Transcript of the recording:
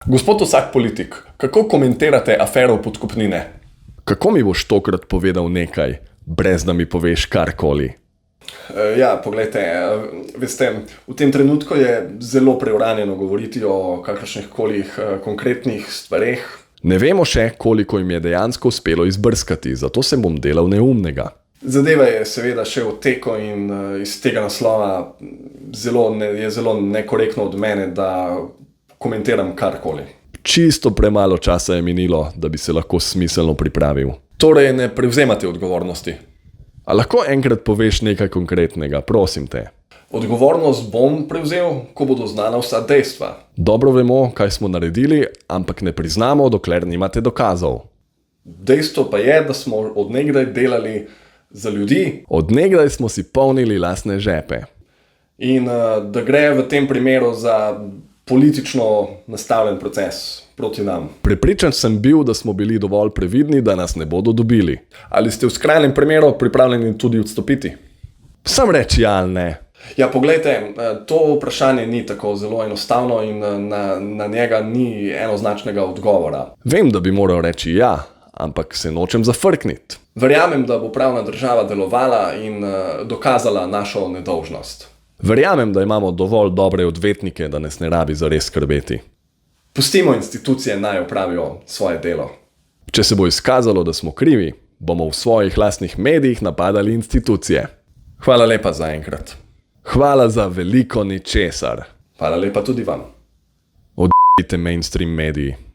Gospod vsak politik, kako komentirate afero podkupnine? Kako mi boš tokrat povedal nekaj, brez da mi poveš karkoli? Poglejte, veste, v tem trenutku je zelo preuranjeno govoriti o kakršnihkoli konkretnih stvareh. Ne vemo še, koliko jim je dejansko uspelo izbrskati, zato se bom delal neumnega. Zadeva je seveda še v teku in iz tega naslova je zelo nekorektno od mene, da komentiram karkoli. Čisto premalo časa je minilo, da bi se lahko smiselno pripravil. Torej ne prevzemate odgovornosti? A lahko enkrat poveš nekaj konkretnega, prosim te? Odgovornost bom prevzel, ko bodo znana vsa dejstva. Dobro vemo, kaj smo naredili, ampak ne priznamo, dokler nimate dokazov. Dejstvo pa je, da smo od nekdaj delali za ljudi. Od nekdaj smo si polnili lastne žepe. In da gre v tem primeru za politično nastavljen proces proti nam. Prepričan sem bil, da smo bili dovolj previdni, da nas ne bodo dobili. Ali ste v skrajnem primeru pripravljeni tudi odstopiti? Sam reči ja ali ne. Ja, poglejte, to vprašanje ni tako zelo enostavno in na njega ni enoznačnega odgovora. Vem, da bi moral reči ja, ampak se nočem zafrkniti. Verjamem, da bo pravna država delovala in dokazala našo nedolžnost. Verjamem, da imamo dovolj dobre odvetnike, da nas ne rabi zares skrbeti. Pustimo institucije naj opravijo svoje delo. Če se bo izkazalo, da smo krivi, bomo v svojih lastnih medijih napadali institucije. Hvala lepa za enkrat. Hvala za veliko ničesar. Hvala lepa tudi vam. Odbijte mainstream mediji.